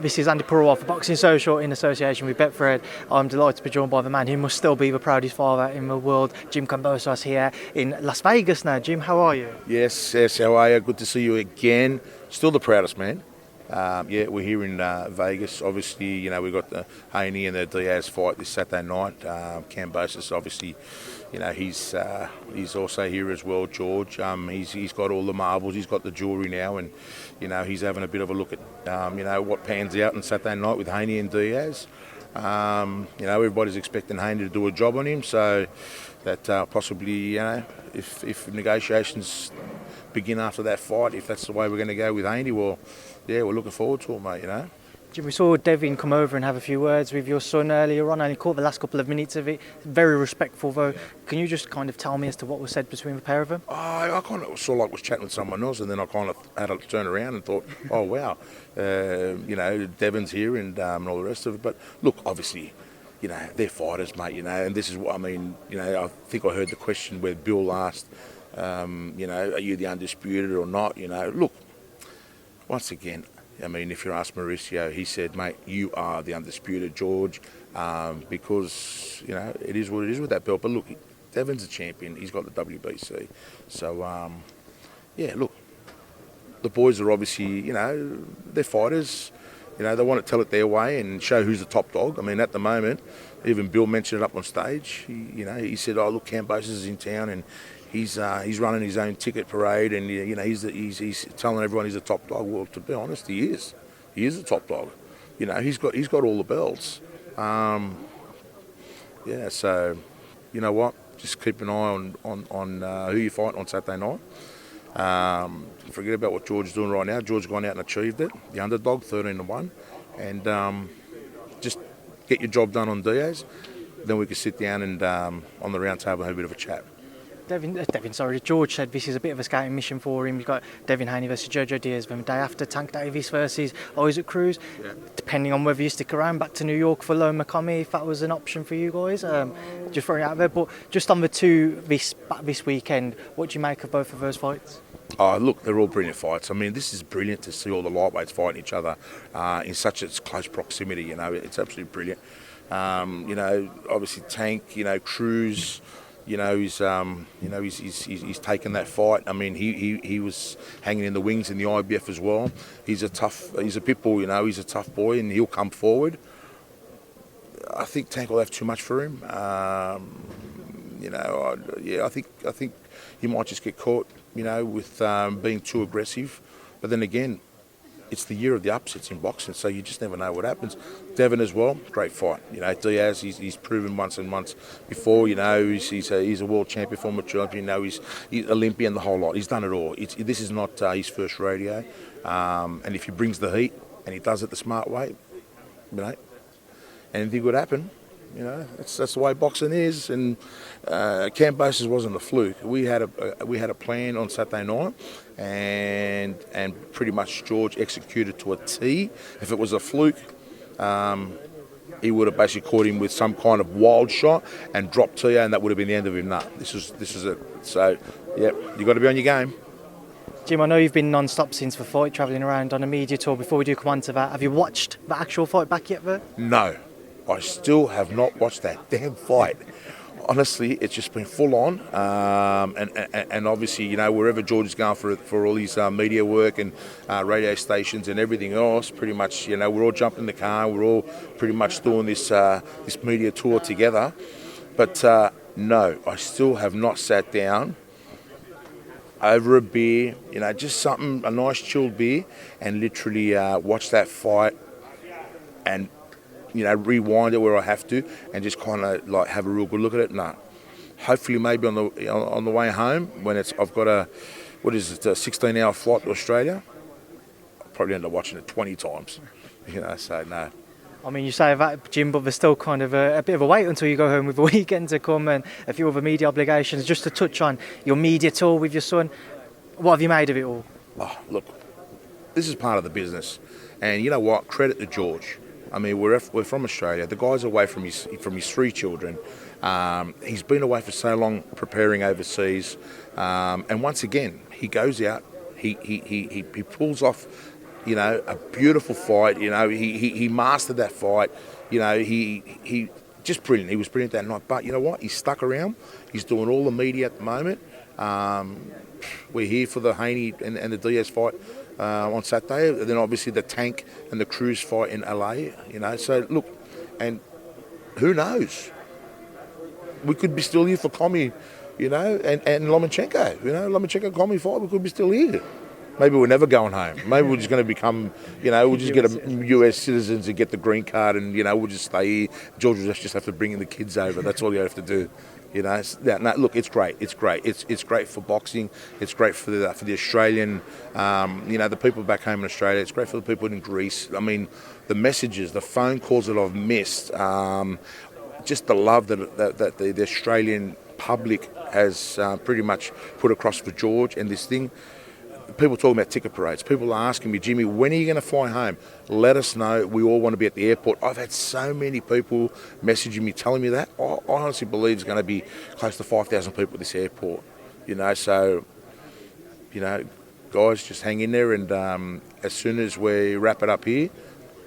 This is Andi Purewal for Boxing Social in association with Betfred. I'm delighted to be joined by the man who must still be the proudest father in the world, Jim Kambosos, here in Las Vegas now. Jim, how are you? Yes, how are you? Good to see you again. Still the proudest man. We're here in Vegas. Obviously, we've got the Haney and the Diaz fight this Saturday night. Kambosos, obviously, he's also here as well, George. He's got all the marbles. He's got the jewellery now, and he's having a bit of a look at what pans out on Saturday night with Haney and Diaz. Everybody's expecting Haney to do a job on him, so that possibly, if negotiations begin after that fight, if that's the way we're going to go with Haney, well, yeah, we're looking forward to it, mate. Jim, we saw Devin come over and have a few words with your son earlier on. I only caught the last couple of minutes of it. Very respectful, though. Can you just kind of tell me as to what was said between the pair of them? I kind of saw like was chatting with someone else, and then I kind of had to turn around and thought, oh, wow, Devin's here and all the rest of it. But look, obviously, they're fighters, mate, and this is what I mean. I think I heard the question where Bill asked, are you the undisputed or not? Look, once again, if you ask Mauricio, he said, mate, you are the undisputed, George, because, it is what it is with that belt. But look, Devin's a champion. He's got the WBC. So, look, the boys are obviously, they're fighters. They want to tell it their way and show who's the top dog. At the moment, even Bill mentioned it up on stage. He said, oh, look, Kambosos is in town and he's running his own ticket parade, and he's telling everyone he's a top dog. Well, to be honest, he is. He is a top dog. He's got all the belts. So you know what? Just keep an eye on who you fight on Saturday night. Forget about what George is doing right now. George gone out and achieved it. The underdog, 13-1, and just get your job done on Diaz. Then we can sit down and on the round table have a bit of a chat. George said this is a bit of a scouting mission for him. You've got Devin Haney versus JoJo Diaz, then the day after Tank-Cruz versus Tank-Cruz. Yeah. Depending on whether you stick around back to New York for Loma Kami, if that was an option for you guys. Just throwing it out there. But just on the two this weekend, what do you make of both of those fights? Oh, look, they're all brilliant fights. This is brilliant to see all the lightweights fighting each other in such a close proximity. It's absolutely brilliant. Obviously Tank-Cruz. He's taken that fight. He was hanging in the wings in the IBF as well. He's a pit bull. He's a tough boy, and he'll come forward. I think Tank will have too much for him. I think he might just get caught, with being too aggressive. But then again, it's the year of the upsets in boxing, so you just never know what happens. Devin as well, great fight. Diaz, he's proven once and once before. He's a world champion, former champion. He's Olympian, the whole lot. He's done it all. This is not his first rodeo, and if he brings the heat and he does it the smart way, anything could happen. That's the way boxing is. And Kambosos wasn't a fluke. We had a plan on Saturday night, and pretty much George executed to a T. If it was a fluke, he would have basically caught him with some kind of wild shot and dropped TO, and that would have been the end of him. This is it. So, yeah, you got to be on your game. Jim, I know you've been non-stop since the fight, travelling around on a media tour. Before we do come on to that, have you watched the actual fight back yet, though? No. I still have not watched that damn fight. Honestly, it's just been full on, and obviously, wherever George is going for all his media work and radio stations and everything else, pretty much, we're all jumping in the car. We're all pretty much doing this media tour together. But no, I still have not sat down over a beer, just something, a nice chilled beer, and literally watch that fight and rewind it where I have to, and just kind of like have a real good look at it. No, hopefully maybe on the way home when I've got a 16-hour flight to Australia. I'll probably end up watching it 20 times. So no. You say that, Jim, but there's still kind of a bit of a wait until you go home with the weekend to come and a few other media obligations. Just to touch on your media tour with your son, what have you made of it all? Oh, look, this is part of the business, and you know what? Credit to George. We're from Australia. The guy's away from his 3 children. He's been away for so long preparing overseas, and once again he goes out. He pulls off You know, a beautiful fight. You know, he mastered that fight. You know, he just brilliant. He was brilliant that night. But you know what? He's stuck around. He's doing all the media at the moment. We're here for the Haney and the Diaz fight on Saturday. And then obviously the Tank and the Cruz fight in LA. You know, so look, and who knows? We could be still here for Commie, you know, and Lomachenko. You know, Lomachenko-Commie fight, we could be still here. Maybe we're never going home. Maybe we're just going to become, you know, we'll just get a US citizens and get the green card and, you know, we'll just stay here. George will just have to bring in the kids over. That's all you have to do. You know, no, look, it's great. It's great. It's great for boxing. It's great for the Australian, you know, the people back home in Australia. It's great for the people in Greece. I mean, the messages, the phone calls that I've missed, just the love that the Australian public has pretty much put across for George and this thing. People talking about ticket parades. People are asking me, Jimmy, when are you going to fly home? Let us know. We all want to be at the airport. I've had so many people messaging me, telling me that. I honestly believe it's going to be close to 5,000 people at this airport. You know, so, you know, guys, just hang in there. And as soon as we wrap it up here,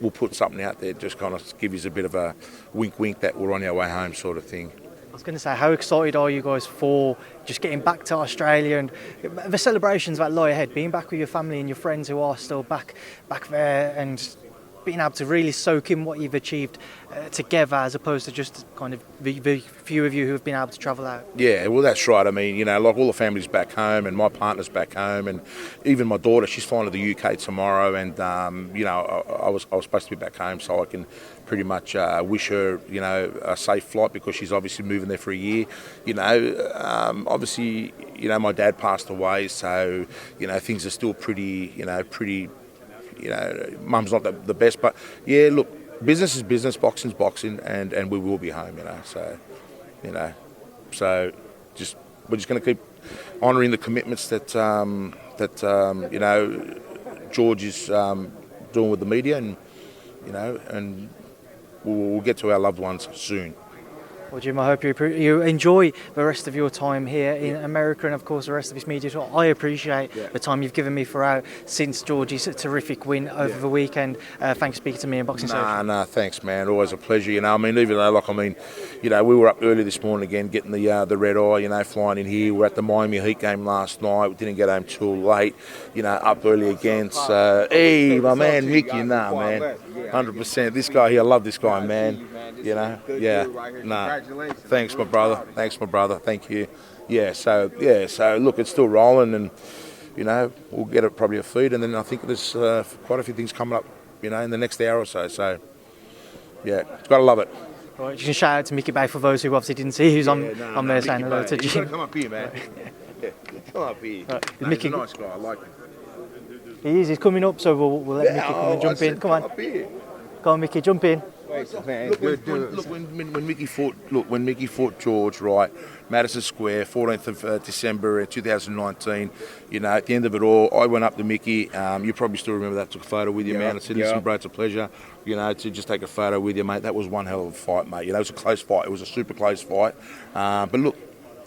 we'll put something out there, just kind of give you a bit of a wink that we're on our way home sort of thing. I was going to say, how excited are you guys for just getting back to Australia and the celebrations that lie ahead, being back with your family and your friends who are still back there, and being able to really soak in what you've achieved together, as opposed to just kind of the few of you who have been able to travel out? Yeah, well, that's right. I mean, you know, like all the families back home and my partner's back home, and even my daughter, she's flying to the UK tomorrow, and you know, I was supposed to be back home so I can pretty much wish her, you know, a safe flight, because she's obviously moving there for a year. You know, obviously, you know, my dad passed away, so, you know, things are still pretty, you know, mum's not the best, but yeah, look, business is business, boxing's boxing, and we will be home, you know, so, you know, so just, we're just going to keep honouring the commitments that, you know, George is doing with the media, and, you know, and we'll get to our loved ones soon. Well, Jim, I hope you enjoy the rest of your time here in America, and of course the rest of this media tour. I appreciate the time you've given me throughout since George's terrific win over the weekend. Thanks for speaking to me in Boxing Social. No, thanks, man. Always a pleasure. You know, I mean, even though, like, I mean, you know, we were up early this morning again, getting the red eye. You know, flying in here. We're at the Miami Heat game last night. We didn't get home too late. You know, up early again. So, hey, my man Mickey, nah, man, 100%. This guy here, I love this guy, man. You know, yeah, nah. Thanks, my brother. Thank you. Yeah, so look, it's still rolling, and you know, we'll get it probably a feed, and then I think there's quite a few things coming up, you know, in the next hour or so. So yeah, gotta love it. All right, you can shout out to Mickey Bay for those who obviously didn't see who's on there saying hello to Jim. You gotta come up here, man. Yeah, come up here. Right, No, Mickey, he's a nice guy. I like him. He's coming up, so we'll let Mickey come and jump in. Come on, go on, Mickey, jump in. Look, when Mickey fought George, right, Madison Square, 14th of December 2019, you know, at the end of it all, I went up to Mickey. You probably still remember that. Took a photo with you, man. I said, listen, bro, it's a pleasure, you know, to just take a photo with you, mate. That was one hell of a fight, mate. You know, it was a close fight. It was a super close fight. But look,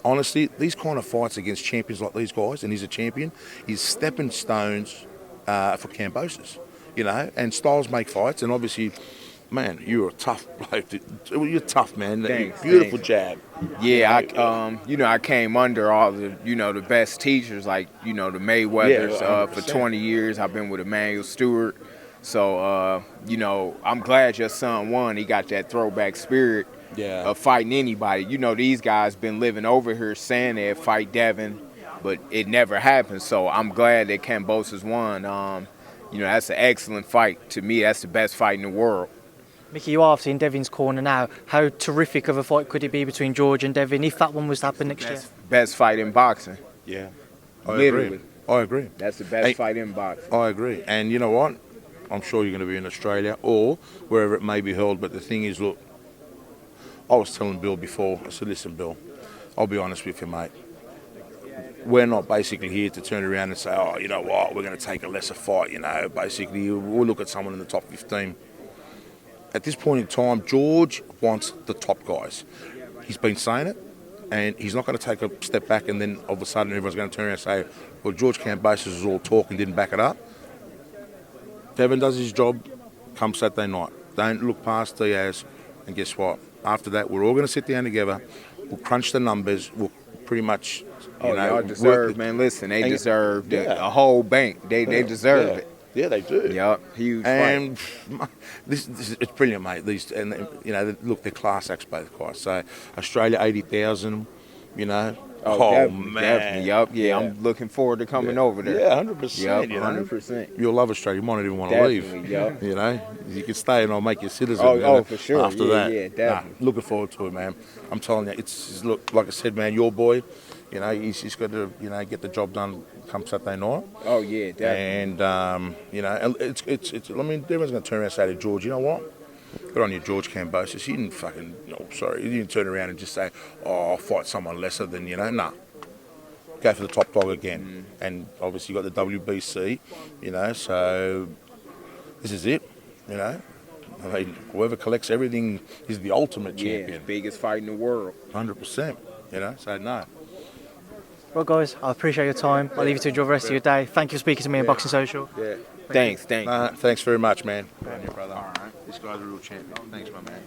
honestly, these kind of fights against champions like these guys, and he's a champion, is stepping stones for Kambosos, you know, and styles make fights, and obviously, man, you're a tough bloke. You're tough, man. Thanks, Beautiful jab. Yeah, you know, I came under all the, you know, the best teachers, like, you know, the Mayweathers. For 20 years, I've been with Emmanuel Stewart. So, you know, I'm glad your son won. He got that throwback spirit of fighting anybody. You know, these guys been living over here saying they'd fight Devin, but it never happened. So I'm glad that Kambosos won. You know, that's an excellent fight. To me, that's the best fight in the world. Mickey, you are obviously in Devin's corner now. How terrific of a fight could it be between George and Devin if that one was to happen next year? Best fight in boxing. Yeah, Literally. I agree. That's the best fight in boxing. I agree. And you know what? I'm sure you're going to be in Australia or wherever it may be held. But the thing is, look, I was telling Bill before, I said, listen, Bill, I'll be honest with you, mate. We're not basically here to turn around and say, oh, you know what, we're going to take a lesser fight, you know. Basically, we'll look at someone in the top 15. At this point in time, George wants the top guys. He's been saying it, and he's not going to take a step back and then all of a sudden everyone's going to turn around and say, well, George Kambosos was all talk and didn't back it up. Devin does his job come Saturday night. Don't look past Diaz. And guess what? After that, we're all going to sit down together. We'll crunch the numbers. We'll pretty much, y'all deserve, man. Listen, they deserve a whole bank. They deserve it. Yeah, they do. Yep, huge and fight. this it's brilliant, mate. These and look, they're class acts both guys. So Australia 80,000, Oh, man, definitely. Yup, yeah, I'm looking forward to coming over there. Yeah, 100%. Yup, 100%. You'll love Australia. You might not even want to leave. Yup. You can stay and I'll make you a citizen. Oh, for sure. After that, yeah, definitely. looking forward to it, man. I'm telling you, it's look like I said, man. Your boy, he's just got to get the job done come Saturday night. Oh yeah, definitely. And it's. I mean, everyone's going to turn around and say to George, you know what? Good on you, George Kambosos. He didn't he didn't turn around and just say, oh, I'll fight someone lesser than, Nah. Go for the top dog again. And obviously you got the WBC, so this is it, I mean, whoever collects everything is the ultimate champion. Yeah, biggest fight in the world. 100%, so no. Well, guys, I appreciate your time. I'll leave you to enjoy the rest of your day. Thank you for speaking to me on Boxing Social. Yeah. Thanks. Thanks very much, man. Brother. All right. This guy's a real champion. Thanks, my man.